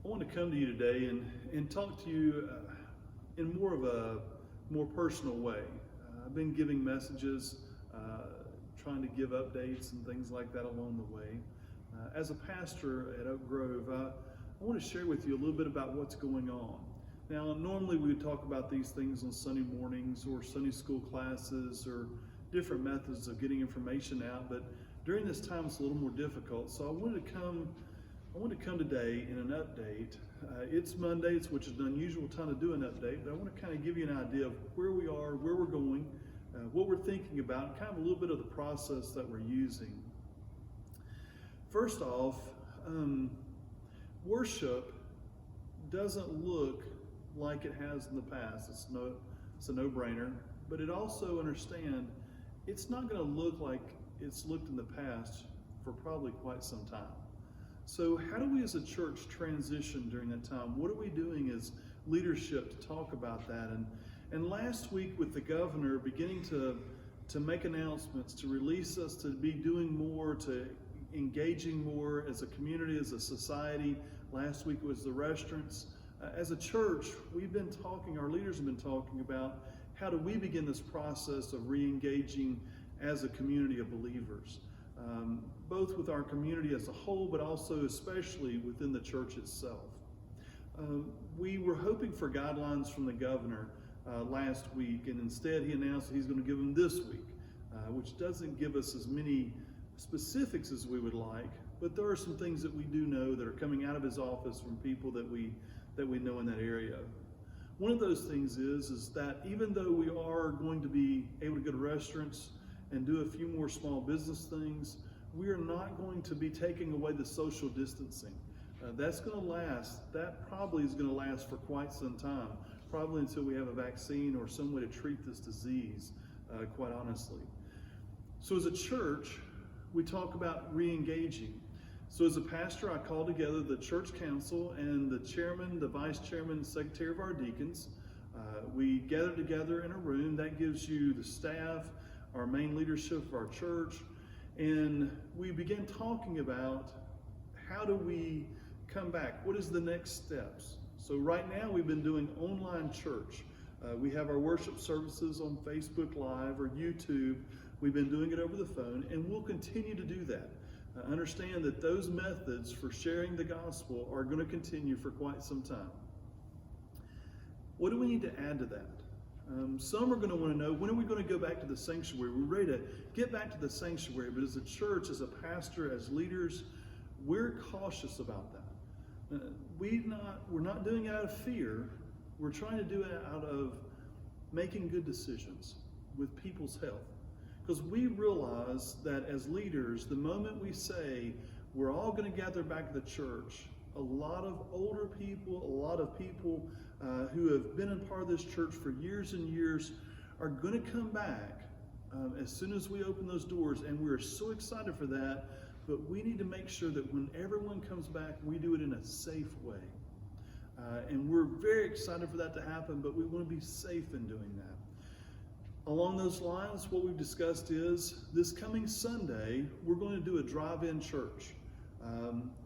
I want to come to you today and talk to you in more of a more personal way. I've been giving messages, trying to give updates and things like that along the way. As a pastor at Oak Grove, I want to share with you a little bit about what's going on. Now, normally we would talk about these things on Sunday mornings or Sunday school classes or different methods of getting information out, but during this time it's a little more difficult. So I wanted to come today in an update. It's Mondays, which is an unusual time to do an update, but I want to kind of give you an idea of where we are, where we're going, what we're thinking about, kind of a little bit of the process that we're using. First off, worship doesn't look like it has in the past. It's a no-brainer, but it also understand it's not going to look like it's looked in the past for probably quite some time. So how do we as a church transition during that time? What are we doing as leadership to talk about that? And last week with the governor beginning to make announcements, to release us to be doing more, to engaging more as a community, as a society. Last week was the restaurants. As a church, we've been talking, our leaders have been talking about how do we begin this process of re-engaging as a community of believers, both with our community as a whole, but also especially within the church itself. We were hoping for guidelines from the governor last week, and instead he announced that he's going to give them this week, which doesn't give us as many specifics as we would like, but there are some things that we do know that are coming out of his office from people that we know in that area. One of those things is that even though we are going to be able to go to restaurants and do a few more small business things, we are not going to be taking away the social distancing. That's going to last. That probably is going to last for quite some time, probably until we have a vaccine or some way to treat this disease, quite honestly. So as a church, we talk about re-engaging. So as a pastor, I call together the church council and the chairman, the vice chairman, and secretary of our deacons. We gather together in a room. That gives you the staff, our main leadership of our church, and we begin talking about how do we come back? What is the next steps? So right now we've been doing online church. We have our worship services on Facebook Live or YouTube. We've been doing it over the phone, and we'll continue to do that. Understand that those methods for sharing the gospel are going to continue for quite some time. What do we need to add to that? Some are going to want to know, when are we going to go back to the sanctuary? We're ready to get back to the sanctuary, but as a church, as a pastor, as leaders, we're cautious about that. We're not doing it out of fear. We're trying to do it out of making good decisions with people's health. Because we realize that as leaders, the moment we say we're all going to gather back at the church, a lot of older people, a lot of people who have been a part of this church for years and years are going to come back as soon as we open those doors, and we're so excited for that, but we need to make sure that when everyone comes back, we do it in a safe way. And we're very excited for that to happen, but we want to be safe in doing that. Along those lines, what we've discussed is this coming Sunday, we're going to do a drive-in church.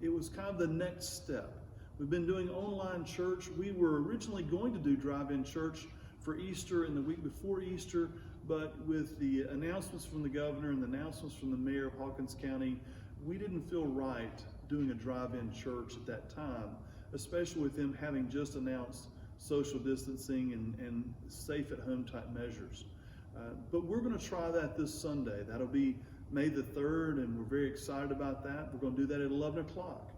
It was kind of the next step. We've been doing online church. We were originally going to do drive-in church for Easter and the week before Easter, but with the announcements from the governor and the announcements from the mayor of Hawkins County, we didn't feel right doing a drive-in church at that time, especially with them having just announced social distancing and safe at home type measures. But we're going to try that this Sunday. That'll be May the 3rd, and we're very excited about that. We're going to do that at 11 o'clock.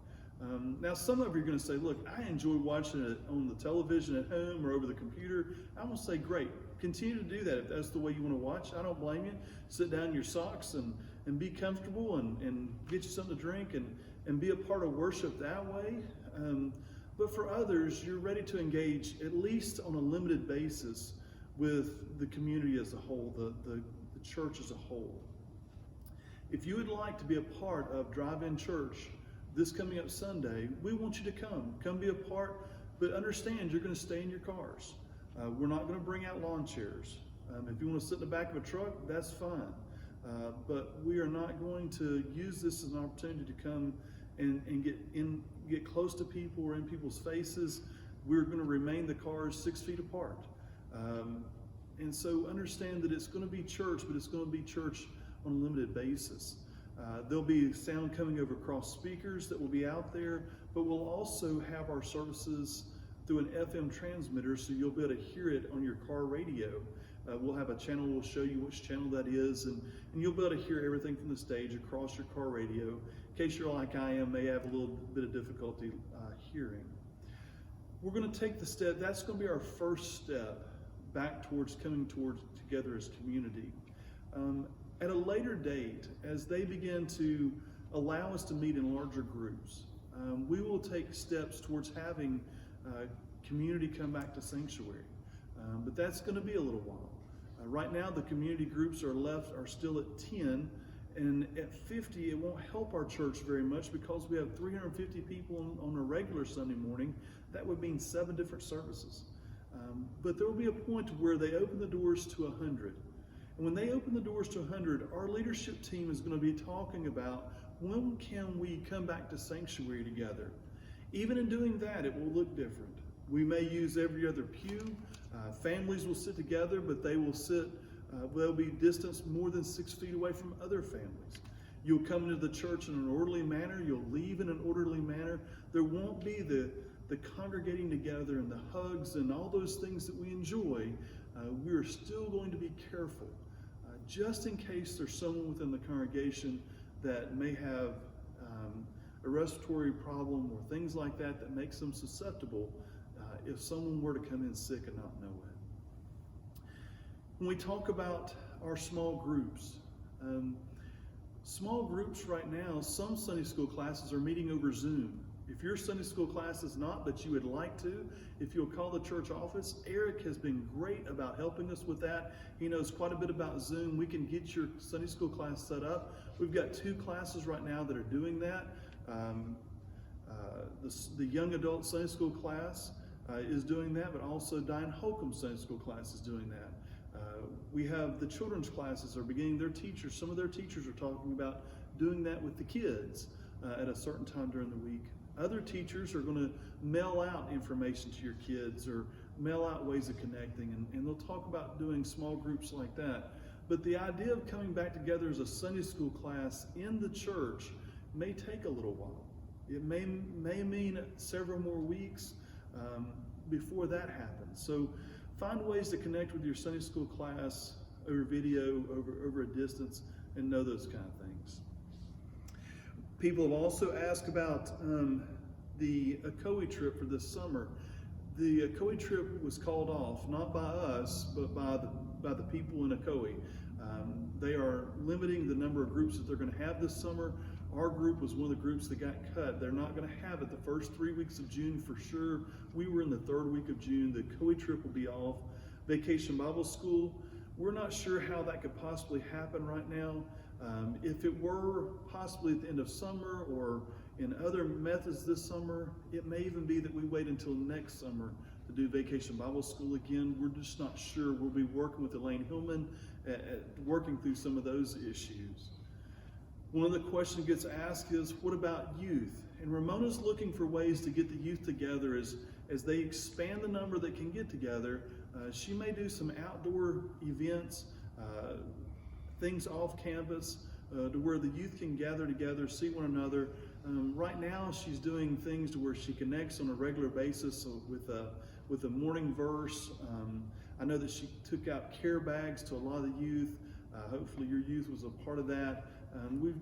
Now, some of you are going to say, look, I enjoy watching it on the television at home or over the computer. I want to say, great. Continue to do that if that's the way you want to watch. I don't blame you. Sit down in your socks and be comfortable and get you something to drink and be a part of worship that way. But for others, you're ready to engage, at least on a limited basis, with the community as a whole, the church as a whole. If you would like to be a part of Drive-In Church this coming up Sunday, we want you to come be a part, but understand you're going to stay in your cars. We're not going to bring out lawn chairs. If you want to sit in the back of a truck, that's fine. But we are not going to use this as an opportunity to come and get close to people or in people's faces. We're going to remain the cars 6 feet apart. And so understand that it's going to be church, but it's going to be church on a limited basis. There'll be sound coming over cross speakers that will be out there, but we'll also have our services through an FM transmitter, so you'll be able to hear it on your car radio. We'll have a channel, we'll show you which channel that is, and you'll be able to hear everything from the stage across your car radio, in case you're like I am, may have a little bit of difficulty hearing. We're going to take the step, that's going to be our first step back towards coming together as community. At a later date, as they begin to allow us to meet in larger groups, we will take steps towards having community come back to Sanctuary. But that's going to be a little while. Right now, the community groups are still at 10, and at 50, it won't help our church very much because we have 350 people on a regular Sunday morning. That would mean 7 different services. But there will be a point where they open the doors to 100. And when they open the doors to 100, our leadership team is going to be talking about when can we come back to Sanctuary together. Even in doing that, it will look different. We may use every other pew. Families will sit together, but they'll be distanced more than 6 feet away from other families. You'll come into the church in an orderly manner. You'll leave in an orderly manner. There won't be the congregating together and the hugs and all those things that we enjoy. We are still going to be careful, just in case there's someone within the congregation that may have a respiratory problem or things like that that makes them susceptible if someone were to come in sick and not know it. When we talk about our small groups right now, some Sunday school classes are meeting over Zoom. If your Sunday school class is not, but you would like to, if you'll call the church office, Eric has been great about helping us with that. He knows quite a bit about Zoom. We can get your Sunday school class set up. We've got 2 classes right now that are doing that. The young adult Sunday school class is doing that, but also Diane Holcomb's Sunday school class is doing that. We have the children's classes are beginning. Their teachers, some of their teachers are talking about doing that with the kids at a certain time during the week. Other teachers are going to mail out information to your kids or mail out ways of connecting, and they'll talk about doing small groups like that. But the idea of coming back together as a Sunday school class in the church may take a little while. It may mean several more weeks before that happens. So find ways to connect with your Sunday school class over video, over a distance, and know those kind of things. People have also asked about the Ocoee trip for this summer. The Ocoee trip was called off, not by us, but by the people in Ocoee. They are limiting the number of groups that they're going to have this summer. Our group was one of the groups that got cut. They're not going to have it the first 3 weeks of June for sure. We were in the 3rd week of June. The Ocoee trip will be off. Vacation Bible School, we're not sure how that could possibly happen right now. If it were possibly at the end of summer or in other methods this summer, it may even be that we wait until next summer to do Vacation Bible School again. We're just not sure. We'll be working with Elaine Hillman working through some of those issues. One of the questions gets asked is, what about youth? And Ramona's looking for ways to get the youth together as they expand the number that can get together. She may do some outdoor events, things off campus, to where the youth can gather together, see one another. Right now, she's doing things to where she connects on a regular basis with a morning verse. I know that she took out care bags to a lot of the youth. Hopefully your youth was a part of that.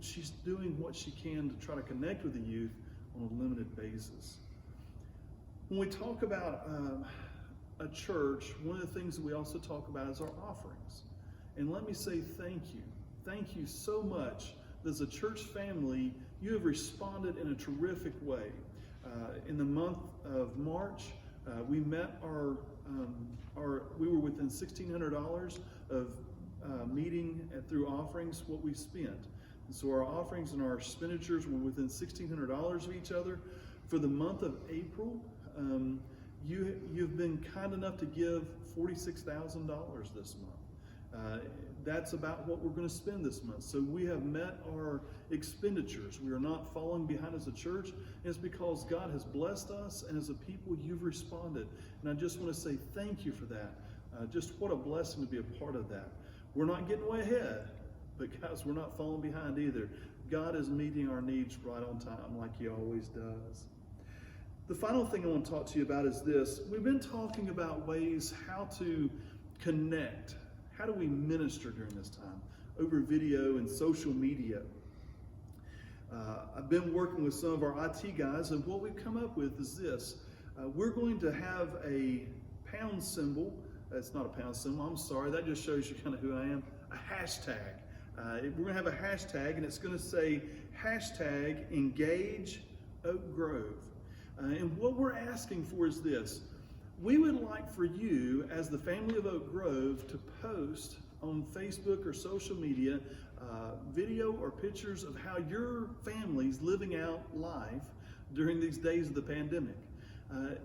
She's doing what she can to try to connect with the youth on a limited basis. When we talk about a church, one of the things that we also talk about is our offerings. And let me say thank you. Thank you so much. As a church family, you have responded in a terrific way. In the month of March, we met we were within $1,600 of meeting through offerings what we spent. And so our offerings and our expenditures were within $1,600 of each other. For the month of April, you've been kind enough to give $46,000 this month. that's about what we're going to spend this month. So we have met our expenditures. We are not falling behind as a church. And it's because God has blessed us, and as a people, you've responded. And I just want to say thank you for that. Just what a blessing to be a part of that. We're not getting way ahead, but guys, we're not falling behind either. God is meeting our needs right on time, like He always does. The final thing I want to talk to you about is this. We've been talking about ways how to connect. How do we minister during this time? Over video and social media. I've been working with some of our IT guys, and what we've come up with is this. We're going to have a pound symbol. It's not a pound symbol, I'm sorry. That just shows you kind of who I am. A hashtag. We're going to have a hashtag, and it's going to say hashtag Engage Oak Grove. And what we're asking for is this. We would like for you, as the family of Oak Grove, to post on Facebook or social media video or pictures of how your family's living out life during these days of the pandemic.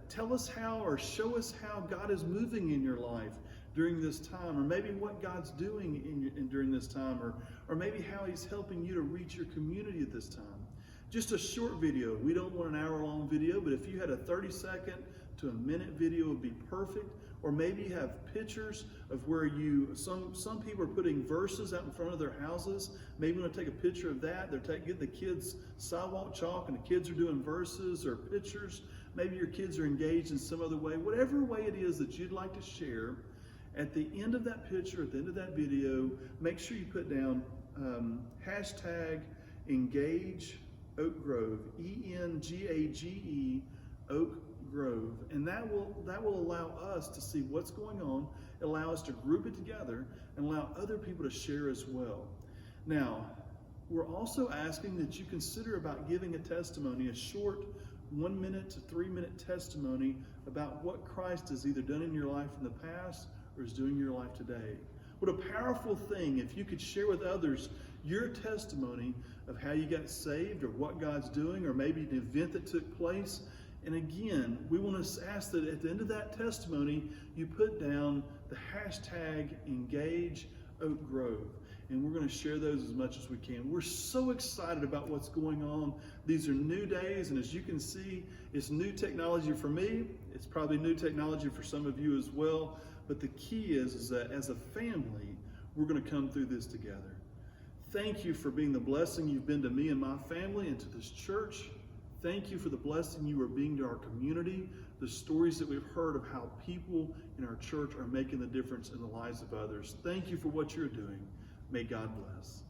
Tell us how, or show us how God is moving in your life during this time, or maybe what God's doing during this time, or maybe how He's helping you to reach your community at this time. Just a short video. We don't want an hour-long video, but if you had a 30-second to a minute video, would be perfect. Or maybe you have pictures of where some people are putting verses out in front of their houses. Maybe you want to take a picture of that. They're getting the kids sidewalk chalk, and the kids are doing verses or pictures. Maybe your kids are engaged in some other way. Whatever way it is that you'd like to share, at the end of that picture, at the end of that video, make sure you put down hashtag Engage Oak Grove, ENGAGE Oak Grove, and that will allow us to see what's going on, allow us to group it together, and allow other people to share as well. Now, we're also asking that you consider about giving a testimony, a short 1 minute to 3 minute testimony about what Christ has either done in your life in the past or is doing in your life today. What a powerful thing if you could share with others your testimony of how you got saved, or what God's doing, or maybe an event that took place. And again, we want to ask that at the end of that testimony, you put down the hashtag Engage Oak Grove. And we're going to share those as much as we can. We're so excited about what's going on. These are new days, and as you can see, it's new technology for me. It's probably new technology for some of you as well. But the key is that as a family, we're going to come through this together. Thank you for being the blessing you've been to me and my family and to this church. Thank you for the blessing you are being to our community, the stories that we've heard of how people in our church are making the difference in the lives of others. Thank you for what you're doing. May God bless.